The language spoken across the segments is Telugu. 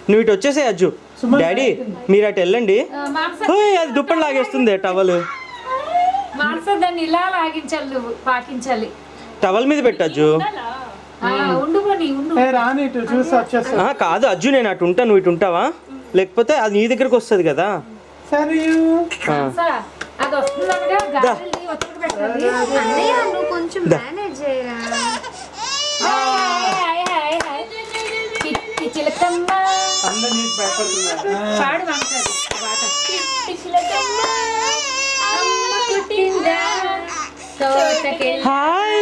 నువ్వు ఇటు వచ్చేసే అజ్జు. డాడీ మీరు అటు వెళ్ళండి. అది దుప్పటి లాగేస్తుంది టవల్. దాన్ని ఇలా లాగించాలి, నువ్వు పాకించాలి. టవల్ మీద పెట్టచ్చు. కాదు అజ్జు, నేను అటు ఉంటా, నువ్వు ఇటు ఉంటావా? లేకపోతే అది నీ దగ్గరకు వస్తుంది కదా. హాయ్.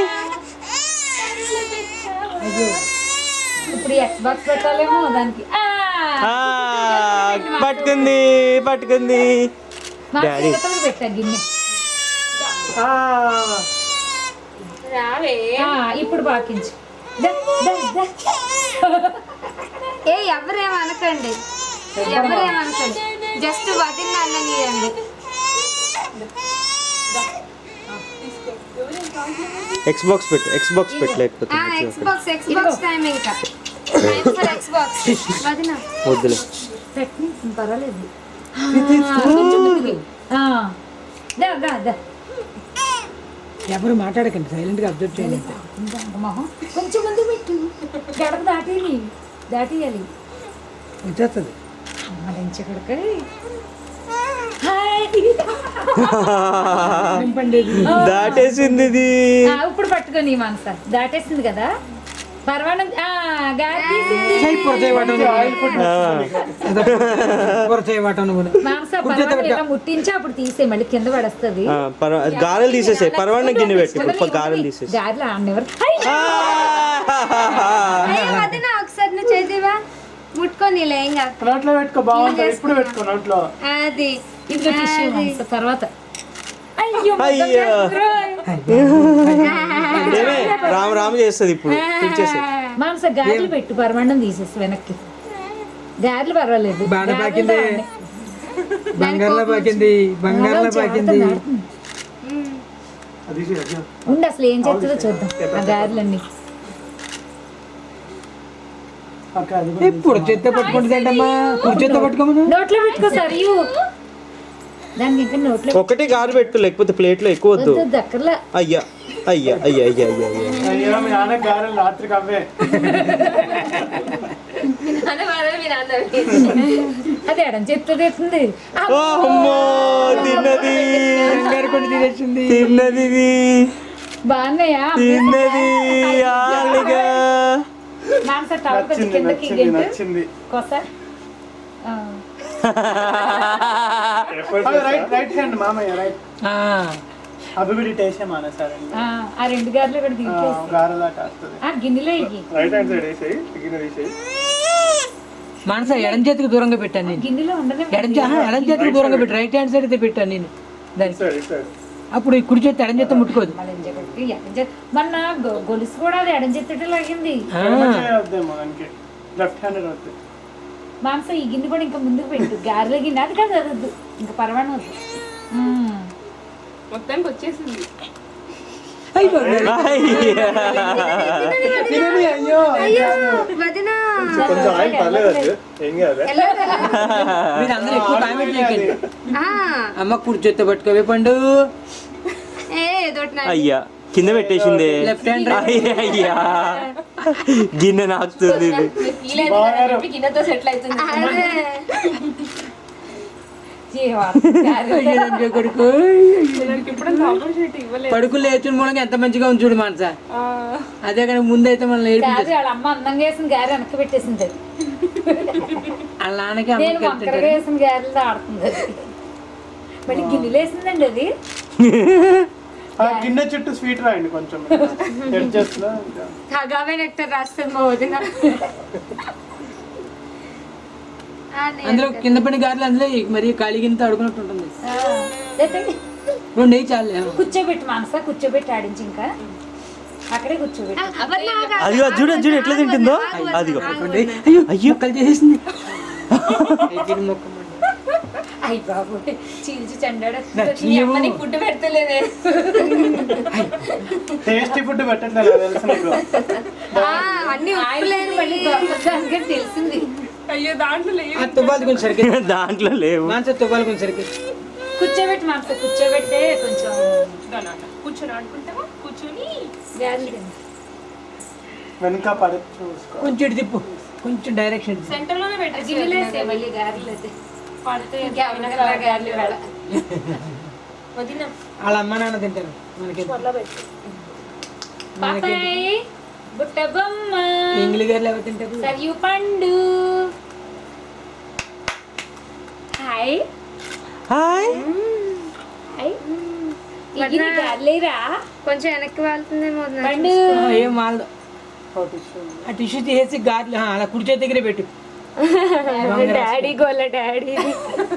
ఇప్పుడు ఎక్స్ బాక్స్ పెట్టాలేమో దానికి. పట్టుకుంది పట్టుకుంది. పెట్టా గిన్నె. ఇప్పుడు పాకించు. ఎవరేమనకండి, ఎవరేమనకండి, జస్ట్ వదిన అన్ననియండి. ఎక్స్ బాక్స్ పెట్టు, ఎక్స్ బాక్స్ పెట్టు. లేకపోతే ఎక్స్ బాక్స్ టైం ఇంకా ఎక్స్ బాక్స్ వదిన వద్దులే. పర్వాలేదు. ఎవరు మాట్లాడకండి, సైలెంట్ గా అబ్జర్వ్ చేయండి. కొంచెం ముందు పెట్టు, గడప దాటేయాలి. వచ్చేస్తుంది. దాటేసింది ఇది. ఇప్పుడు పట్టుకొని మనస దాటేసింది కదా. పర్వాణం ముట్టించి అప్పుడు తీసే, మళ్ళీ కింద పడేస్తుంది. గారెలు తీసేసే, పర్వాణం గిన్నె పెట్టి గారెలు తీసేసి. గారెలు ఆడనివ్వరు. ఒకసారి నువ్వు చేసేవా, ముట్టుకొని నోట్లో పెట్టుకో, బాగుంటుంది. ఇప్పుడు పెట్టుకో నోట్లో. అది తర్వాత రాము రాము చేస్తుంది. ఇప్పుడు మాంస గారెలు పెట్టు, పరమాండం తీసేసి వెనక్కి. గారెలు పర్వాలేదు. బంగారంలో పాకింది, బంగారంలో పాకింది. ఉండి అసలు ఏం చేస్తుందో చూద్దాం. ఆ గారెలన్నీ ఇప్పుడు చేత్తో పట్టుకుంటుందంటమ్మా. చేత్తో పట్టుకోమను. నోట్లో పెట్టుకో సార్. దానికి ఇంకా నోట్లో ఒకటి గారు పెట్టు, లేకపోతే ప్లేట్ లో ఎక్కువ వద్దు. దక్కర్లా. అయ్యా అయ్యా అయ్యా అయ్యా అయ్యా అయ్యా. మీ నాన్న గారెలు రాత్రికి అవే. అది ఎడం చేత్తో తెస్తుంది. తిన్నది తినేసింది. తిన్నది బాగున్నాయా? తిన్నది. నచ్చింది. రైట్ హ్యాండ్ మామయ్య, రైట్. అవి కూడా టేస్ట్ మానేసారు. ఆ రెండు గారెలు కూడా గిన్నెలో రైట్ హ్యాండ్ సైడ్ వేసేయి, గిన్నె తీసేయి. మనస ఎడం చేతికి దూరంగా పెట్టాను నేను. గిన్నెలో ఉండదు. ఎడం చేతికి దూరంగా పెట్టి రైట్ హ్యాండ్ సైడ్ అయితే పెట్టాను నేను దానికి. అప్పుడు కుడి చేతి ఎడం చేతి ముట్టుకోదు. మొన్న గొలుసు కూడా అది ఎడం చేతి లాగింది. మాంస ఈ గిన్నె కూడా ఇంకా ముందుకు పెట్టు. గారెల గిన్నె అది కాదు, అది ఇంకా పర్వాణం వద్దు. మొత్తానికి వచ్చేసింది. మీరందరూ ఎక్కువ కామెంట్ చేయకండి. అమ్మ కుడి చేత్తో పట్టుకోవే పండు. అయ్యా కింద పెట్టేసింది. Left hand. అయ్యా గిన్నె నాకుతుంది. గిన్నెతో సెటిల్ అవుతుంది. పడుకు లేచిన మూలంగా ఎంత మంచిగా ఉంది చూడు మనస. అదే కానీ ముందైతే మనం వాళ్ళ అమ్మ అందంగా వేసిన గారె వెనక్కి పెట్టేసింది. వాళ్ళ నాన్నకి వేసిన గారెలతో ఆడుతుంది. మళ్ళీ గిన్నెలు వేసిందండి అది. గిన్నె చుట్టూ స్వీట్ రాయండి కొంచెం. రాస్తుంది మా వదిన. అందులో కింద పడిన గారెలు అందులో మరి కాళీగింత అడుగునట్టు ఉంటుంది. నెయ్యి చాలే. కూర్చోబెట్టి మనసా, కూర్చోబెట్టి ఆడించి ఇంకా అక్కడే కూర్చోబెట్టి. అదిగో చూడు చూడు ఎట్లా తింటుందో. అదిగో అయ్యో అయ్యో కల్ చేసేసింది. అయ్యి బాబు చీల్చి చండాడు నీ అమ్మని ఫుడ్ పెడతలేదే. టేస్టీ ఫుడ్ పెట్టట్లేదు తెలుసు నీకు. అన్ని ఆయన మళ్ళీ దొరకడానికి తెలిసింది. అయ్యో దాంట్లో లేదు. ఆ తువ్వాలి కొంచెం సరికి దాంట్లో లేవు. మాంస తువ్వాలి కొంచెం సరికి కూర్చోబెట్టి మాంస కూర్చోబెడితే కొంచెం కూర్చొని ఆడుకుంటావా? కూర్చొని గారెలు తింది. వెనక పడి చూసుకో. కొంచెం ఇటు తిప్పు, కొంచెం డైరెక్షన్ ఇటు. సెంటర్ లోనే గిన్నెలు వేస్తే పెట్టి మళ్ళీ గారెలు అయితే పడితే గారెలు వేళ వదిన వాళ్ళ అమ్మ నాన్న తింటారు మనకి పాపాయ్ బుట్ట బొమ్మ ఎంగిలి గారు ఎవరు తింటారు? సరియు పండు. Hi hi. హాయ్ ఇది గారెలేరా కొంచెం వెనక్కి వెళ్తుందేమో వదినా. పండు. ఏం వాళ్ళు ఆ టిష్యూ తీసేసి గార్లు అలా కుడి చేతి దగ్గరే పెట్టు. డాడీ గోల డాడీ.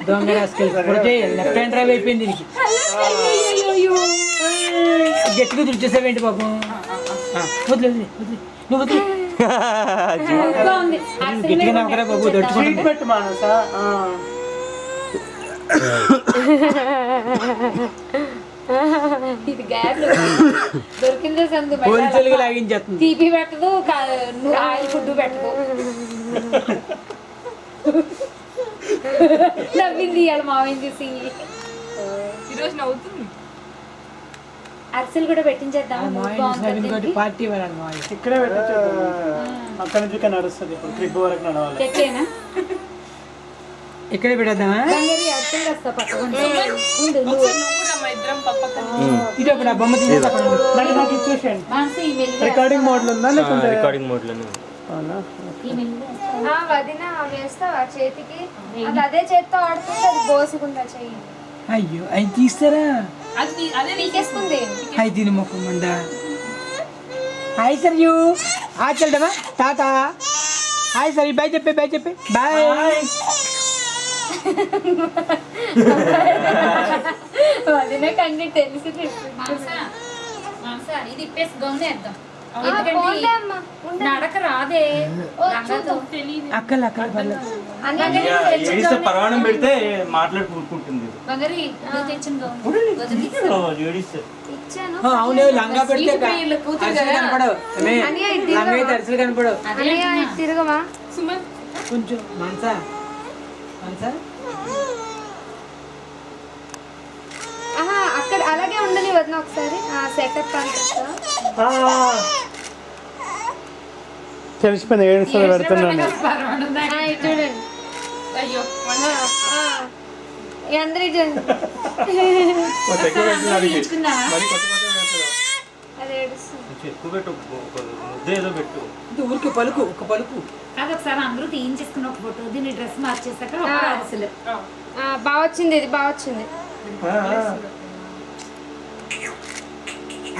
దొంగ రాసుకెళ్ళి లెఫ్ట్ హ్యాండ్ డ్రైవ్ అయిపోయింది దీనికి. గట్టిగా తుడిచేసావేంటి పాపం? వదిలే వదిలే వదిలే నువ్వు వదిలే. బాగుంది. గట్టిగా నమ్మకరా బాబు స్వీట్ దొట్టుకుంటుంది. పెట్టు మానసా. ఇది గారెలు దొరికిందే సందు పోలీసులకి లాగించేస్తుంది. తీపి పెట్టదు నువ్వు ఆయిల్ ఫుడ్ పెట్టదు. నవ్వింది ఇవాళ మామయ్య చూసి. ఈరోజు నవ్వుతుంది. అరిసెలు కూడా పెట్టించేద్దాము. బాగుంటుంది. పార్టీ ఇవ్వాలి మా ఇక్కడే పెట్టచ్చు. అక్కడ నుంచి ఇక్కడ నడుస్తుంది. ఇప్పుడు క్లిప్ వరకు నడవాలి. తెచ్చేనా ఇక్కడే పెట్టేద్దామా? బంగారు అరిసెలు వస్తా పక్కకుండా ఉండు నువ్వు నువ్వు కూడా మా ఇద్దరం పక్క ఇటు అప్పుడు ఆ బొమ్మ తీసి అక్కడ ఉండు. నాకు ఇచ్చేసేయండి. మనసు ఈ మెల్లిగా రికార్డింగ్ మోడ్ లో ఉందా లేకుంటే రికార్డింగ్ మోడ్ లోనే. అవునా? ఈ మెల్లిగా వదిన వేస్తావా చేతికి? అది అదే చేత్తో ఆడుతుంటే అది బోసుకుందా చెయ్యి. అయ్యో అవి తీస్తారా? అదే పీకేసుకుంది. హాయ్ దీని మొక్క మండ. హాయ్ సర్ యూ ఆచల్దమా టాటా. హాయ్ సర్ బాయ్ చెప్పే బాయ్ చెప్పే బాయ్. వదిన కంటే తెలిసి ఇది ఇప్పేసి గౌనేద్దాం. పోన్లే అమ్మా. నడక రాదే లంగాతో. అక్కలు అక్కలు పర్లేదు. ఏడిస్తే పరవాణం పెడితే మాట్లాడి కూరుకుంటుంది. బంగారి నువ్వు తెచ్చిన గౌన్ వదిలి ఏడిస్తే ఇచ్చాను. అవును లంగా పెడితే అరిసెలు కనపడవు. ఏమే, లంగా అయితే అరిసెలు కనపడవు. అన్నయ్య ఇటు తిరగవా? సుమన్ కొంచెం మనసా మనసా ఆహా అక్కడ అలాగే ఉండని వదిన ఒకసారి సెటప్ అంతా. తెలిసిపోయింది. ఏడుస్తుంది పెడుతున్నాను. ఇటు చూడండి. అయ్యో అందరూ చూడండి. తీసుకున్నావా? అది ఏడుస్తుంది. ఎక్కువ పెట్టు, ఒక ముద్ద ఏదో పెట్టు. ఇది ఊరికి పలుకు ఒక పలుకు. అది ఒకసారి అందరూ తీయించేసుకున్న ఒక ఫోటో దీన్ని డ్రెస్ మార్చేసాక అప్పుడు అరిసెలు. బాగా వచ్చింది, ఇది బాగా వచ్చింది.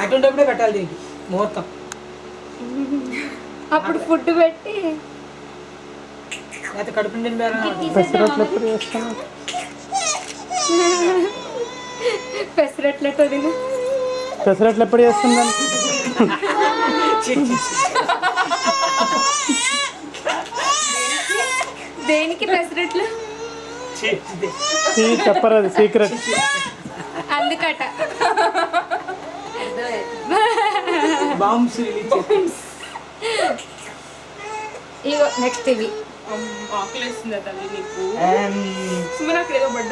అటువంటిప్పుడే పెట్టాలి దీనికి ముహూర్తం. అప్పుడు ఫుడ్ పెట్టి లేకపోతే కడుపు నిండా పెసరట్లు ఎప్పుడు చేస్తాను? పెసరట్లతో తిను. పెసరట్లు ఎప్పుడు చేస్తున్నాను? దేనికి పెసరట్లు? చెప్పరు, అది సీక్రెట్. అందుకట బాంబ్స్ రిలీజ్. ఇగో నెక్స్ట్ ఇవి ఆకలేస్తుందా తల్లి నీకు? సుమన్ అక్కడ ఏదో పడ్డ